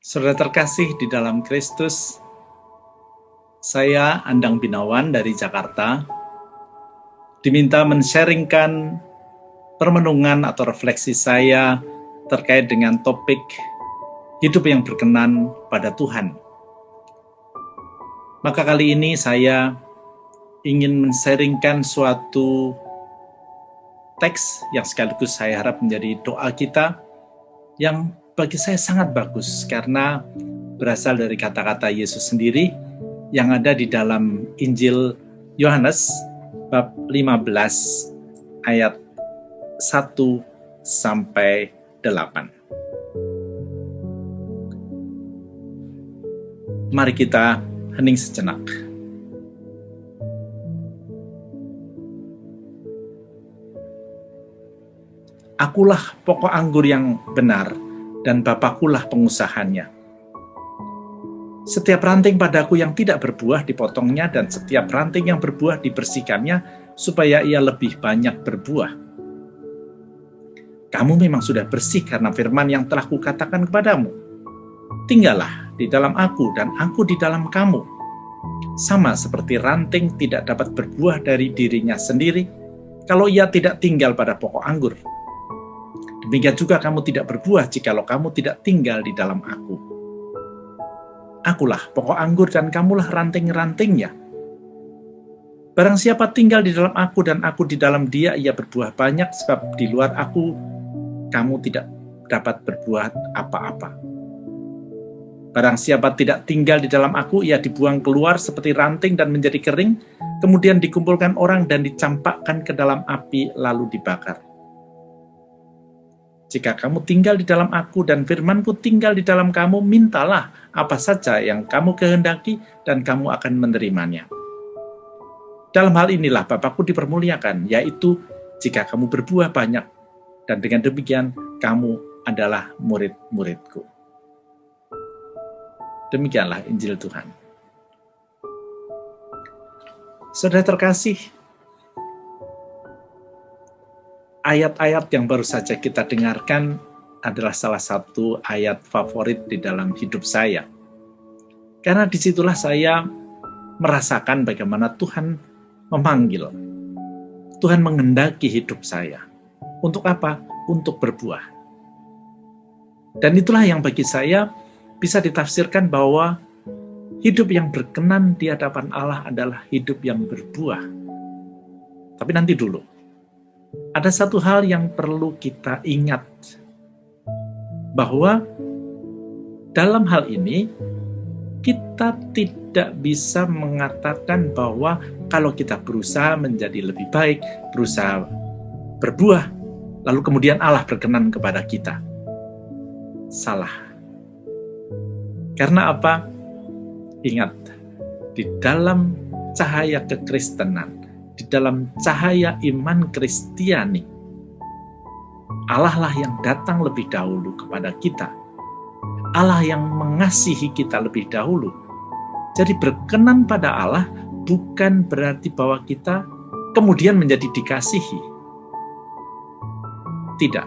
Saudara terkasih di dalam Kristus, saya Andang Binawan dari Jakarta, diminta men-sharingkan permenungan atau refleksi saya terkait dengan topik hidup yang berkenan pada Tuhan. Maka kali ini saya ingin men-sharingkan suatu teks yang sekaligus saya harap menjadi doa kita, yang bagi saya sangat bagus karena berasal dari kata-kata Yesus sendiri yang ada di dalam Injil Yohanes bab 15 ayat 1 sampai 8. Mari kita hening sejenak. Akulah pokok anggur yang benar, dan Bapakkulah pengusahanya. Setiap ranting padaku yang tidak berbuah dipotongnya, dan setiap ranting yang berbuah dibersihkannya, supaya ia lebih banyak berbuah. Kamu memang sudah bersih karena firman yang telah kukatakan kepadamu. Tinggallah di dalam aku, dan aku di dalam kamu. Sama seperti ranting tidak dapat berbuah dari dirinya sendiri, kalau ia tidak tinggal pada pokok anggur. Demikian juga kamu tidak berbuah jikalau kamu tidak tinggal di dalam aku. Akulah pokok anggur dan kamulah ranting-rantingnya. Barang siapa tinggal di dalam aku dan aku di dalam dia, ia berbuah banyak, sebab di luar aku kamu tidak dapat berbuat apa-apa. Barang siapa tidak tinggal di dalam aku, ia dibuang keluar seperti ranting dan menjadi kering, kemudian dikumpulkan orang dan dicampakkan ke dalam api lalu dibakar. Jika kamu tinggal di dalam aku dan firmanku tinggal di dalam kamu, mintalah apa saja yang kamu kehendaki dan kamu akan menerimanya. Dalam hal inilah Bapakku dipermuliakan, yaitu jika kamu berbuah banyak, dan dengan demikian kamu adalah murid-muridku. Demikianlah Injil Tuhan. Saudara terkasih, ayat-ayat yang baru saja kita dengarkan adalah salah satu ayat favorit di dalam hidup saya. Karena disitulah saya merasakan bagaimana Tuhan memanggil. Tuhan menghendaki hidup saya. Untuk apa? Untuk berbuah. Dan itulah yang bagi saya bisa ditafsirkan bahwa hidup yang berkenan di hadapan Allah adalah hidup yang berbuah. Tapi nanti dulu. Ada satu hal yang perlu kita ingat, bahwa dalam hal ini kita tidak bisa mengatakan bahwa kalau kita berusaha menjadi lebih baik, berusaha berbuah, lalu kemudian Allah berkenan kepada kita. Salah. Karena apa? Ingat, di dalam cahaya kekristenan, di dalam cahaya iman Kristiani, Allah lah yang datang lebih dahulu kepada kita. Allah yang mengasihi kita lebih dahulu. Jadi berkenan pada Allah bukan berarti bahwa kita kemudian menjadi dikasihi. Tidak.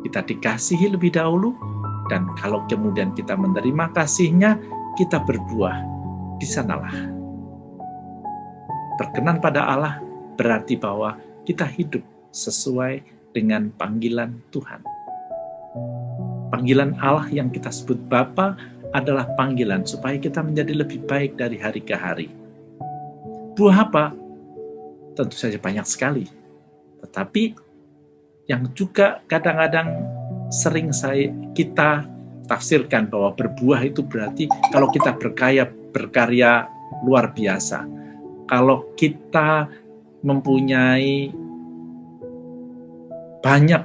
Kita dikasihi lebih dahulu, dan kalau kemudian kita menerima kasih-Nya, kita berbuah. Di sanalah berkenan pada Allah berarti bahwa kita hidup sesuai dengan panggilan Tuhan. Panggilan Allah yang kita sebut Bapa adalah panggilan supaya kita menjadi lebih baik dari hari ke hari. Buah apa? Tentu saja banyak sekali. Tetapi yang juga kadang-kadang sering kita tafsirkan bahwa berbuah itu berarti kalau kita berkarya luar biasa. Kalau kita mempunyai banyak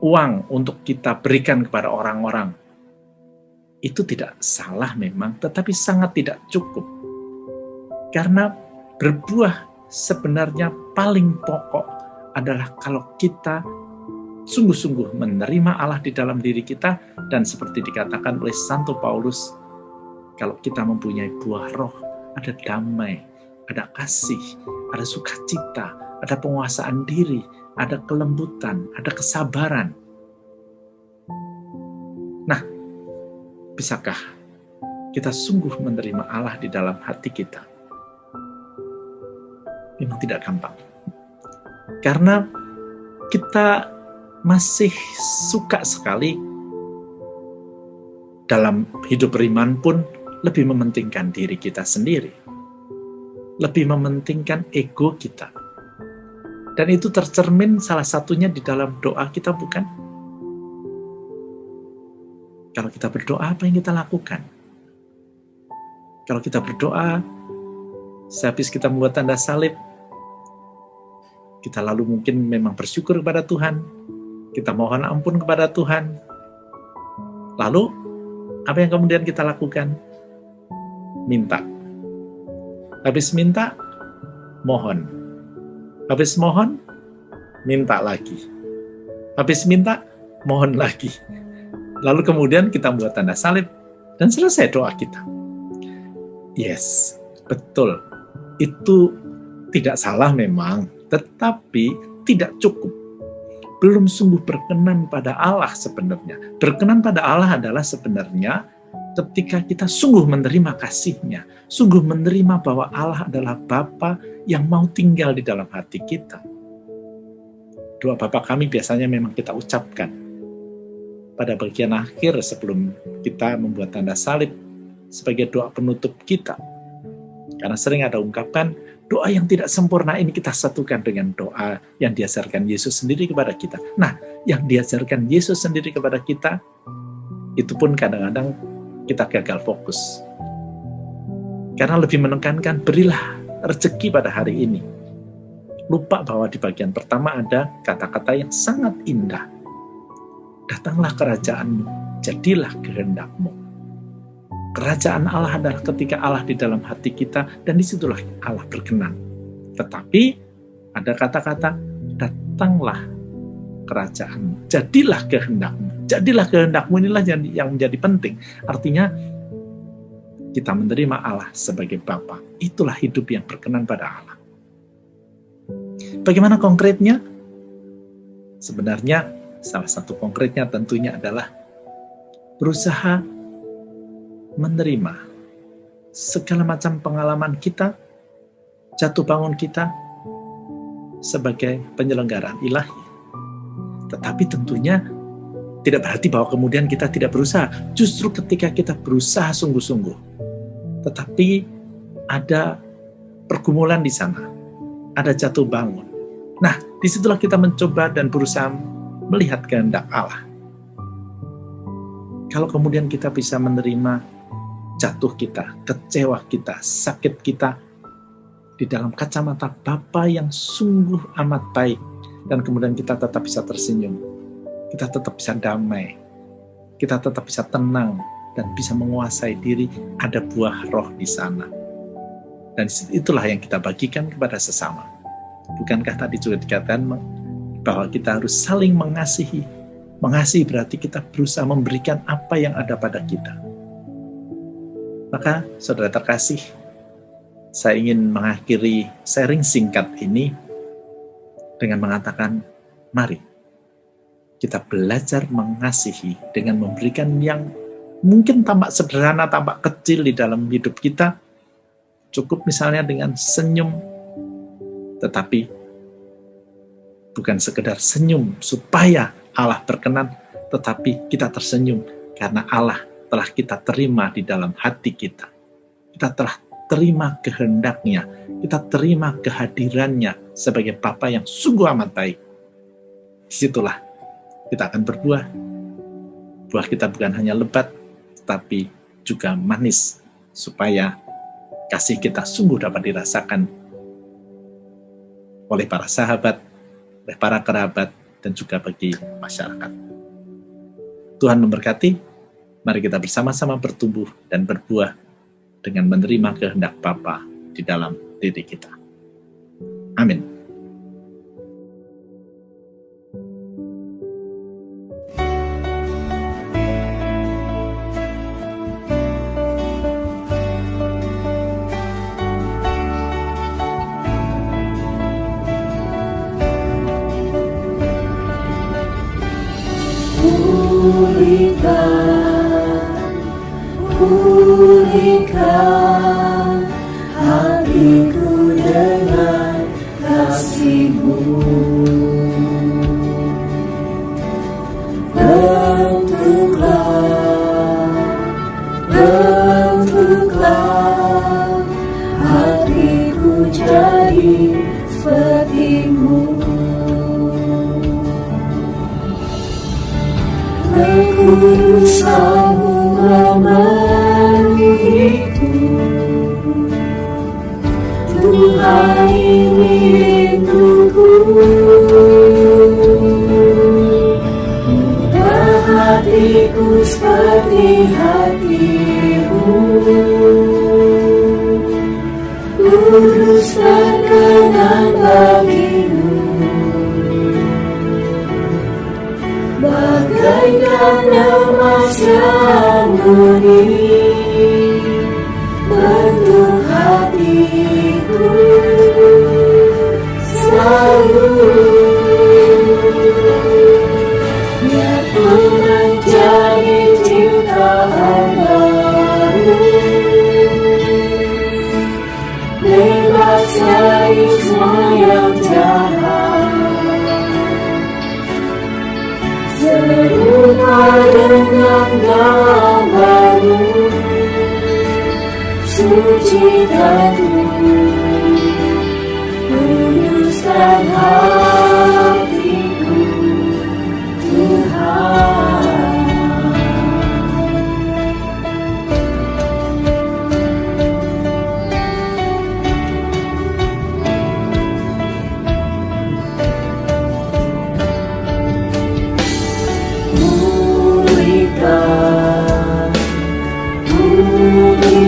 uang untuk kita berikan kepada orang-orang, itu tidak salah memang, tetapi sangat tidak cukup. Karena berbuah sebenarnya paling pokok adalah kalau kita sungguh-sungguh menerima Allah di dalam diri kita, dan seperti dikatakan oleh Santo Paulus, kalau kita mempunyai buah roh, ada damai, ada kasih, ada sukacita, ada penguasaan diri, ada kelembutan, ada kesabaran. Nah, Bisakah kita sungguh menerima Allah di dalam hati kita? Memang tidak gampang. Karena kita masih suka sekali dalam hidup beriman pun lebih mementingkan diri kita sendiri. Lebih mementingkan ego kita. Dan itu tercermin salah satunya di dalam doa kita, bukan? Kalau kita berdoa, apa yang kita lakukan? Kalau kita berdoa, sehabis kita membuat tanda salib, kita lalu mungkin memang bersyukur kepada Tuhan, kita mohon ampun kepada Tuhan. Lalu, apa yang kemudian kita lakukan? Minta. Habis minta, mohon. Habis mohon, minta lagi. Habis minta, mohon lagi. Lalu kemudian kita buat tanda salib, dan selesai doa kita. Yes, betul. Itu tidak salah memang, tetapi tidak cukup. Belum sungguh berkenan pada Allah sebenarnya. Berkenan pada Allah adalah sebenarnya ketika kita sungguh menerima kasih-Nya, sungguh menerima bahwa Allah adalah Bapa yang mau tinggal di dalam hati kita. Doa Bapa kami biasanya memang kita ucapkan pada bagian akhir sebelum kita membuat tanda salib sebagai doa penutup kita. Karena sering ada ungkapan, doa yang tidak sempurna ini kita satukan dengan doa yang diajarkan Yesus sendiri kepada kita. Nah, yang diajarkan Yesus sendiri kepada kita, itu pun kadang-kadang kita gagal fokus. Karena lebih menekankan, berilah rezeki pada hari ini. Lupa bahwa di bagian pertama ada kata-kata yang sangat indah. Datanglah kerajaan-Mu, jadilah kehendak-Mu. Kerajaan Allah adalah ketika Allah di dalam hati kita, dan disitulah Allah berkenan. Tetapi ada kata-kata, datanglah kerajaan-Mu, jadilah kehendak-Mu. Jadilah kehendak-Mu inilah yang menjadi penting. Artinya, kita menerima Allah sebagai Bapa. Itulah hidup yang berkenan pada Allah. Bagaimana konkretnya? Sebenarnya, salah satu konkretnya tentunya adalah berusaha menerima segala macam pengalaman kita, jatuh bangun kita sebagai penyelenggaraan ilahi. Tetapi tentunya tidak berarti bahwa kemudian kita tidak berusaha. Justru ketika kita berusaha sungguh-sungguh, tetapi ada pergumulan di sana, ada jatuh bangun. Nah, disitulah kita mencoba dan berusaha melihat kehendak Allah. Kalau kemudian kita bisa menerima jatuh kita, kecewa kita, sakit kita di dalam kacamata Bapa yang sungguh amat baik, dan kemudian kita tetap bisa tersenyum, kita tetap bisa damai, kita tetap bisa tenang dan bisa menguasai diri, ada buah roh di sana. Dan itulah yang kita bagikan kepada sesama. Bukankah tadi juga dikatakan bahwa kita harus saling mengasihi. Mengasihi berarti kita berusaha memberikan apa yang ada pada kita. Maka, saudara terkasih, saya ingin mengakhiri sharing singkat ini dengan mengatakan, mari kita belajar mengasihi dengan memberikan yang mungkin tampak sederhana, tampak kecil di dalam hidup kita. Cukup misalnya dengan senyum, tetapi bukan sekedar senyum supaya Allah berkenan, tetapi kita tersenyum karena Allah telah kita terima di dalam hati kita. Kita telah terima kehendak-Nya, kita terima kehadiran-Nya sebagai Bapa yang sungguh amat baik. Disitulah kita akan berbuah. Buah kita bukan hanya lebat, tetapi juga manis, supaya kasih kita sungguh dapat dirasakan oleh para sahabat, oleh para kerabat, dan juga bagi masyarakat. Tuhan memberkati. Mari kita bersama-sama bertumbuh dan berbuah dengan menerima kehendak Bapa di dalam diri kita. Amin. Pulihkan hatiku dengan kasih-Mu. Bentuklah hatiku jadi seperti-Mu. Kekudusan-Mu memenuhiku. Tuhan, ini rinduku. Ubah hatiku seperti hati-Mu. Kudus berkenan bagi-Mu. Bagaikan emas yang murni, bentuk hatiku selalu. Biarku menjadi ciptaan baru, bebas dari semua yang jahat. Serupa dengan gambar-Mu, suci dan kuduskan hatiku, Tuhan.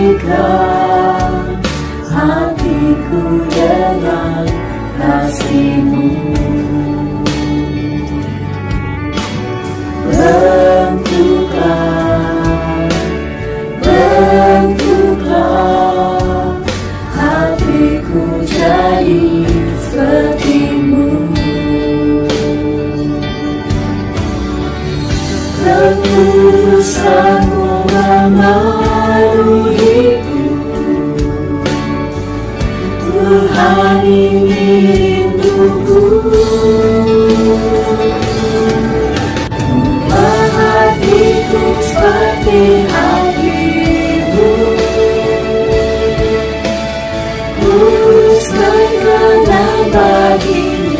Pulihkan hatiku dengan kasih-Mu. Bentuklah hatiku jadi seperti-Mu. Kekudusan-Mu memenuhiku. Tuhan, ini rinduku. Ubah hatiku seperti hati-Mu. Kudus berkenan bagi-Mu.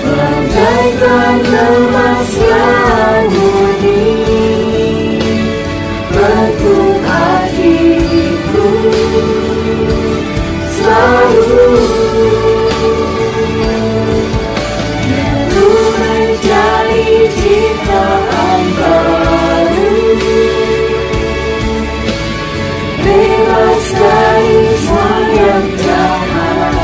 Bagaikan emas yang murni, bentuk hatiku selalu. Biarku menjadi ciptaan baru, bebas dari semua yang jahat.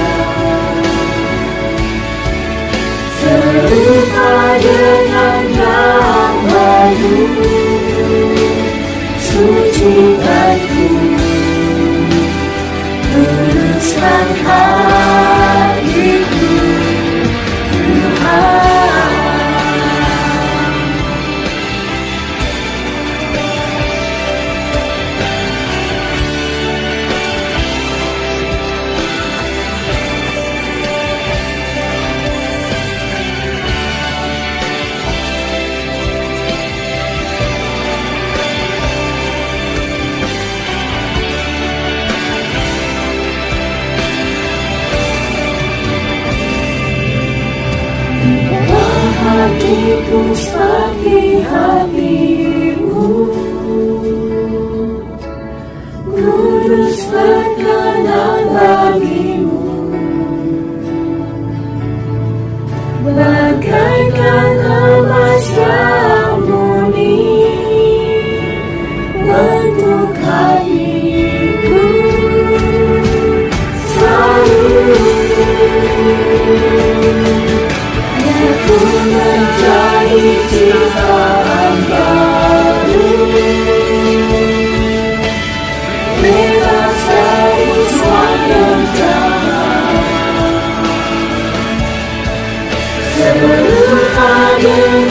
Serupa dengan gambar-Mu, suci dan kuduskan hatiku, Tuhan. Hatiku seperti hati-Mu. Kudus berkenan bagi-Mu. Bagaikan emas yang murni, bentuk hatiku selalu. Biarku menjadi ciptaan baru, bebas dari semua yang jahat. Serupa dengan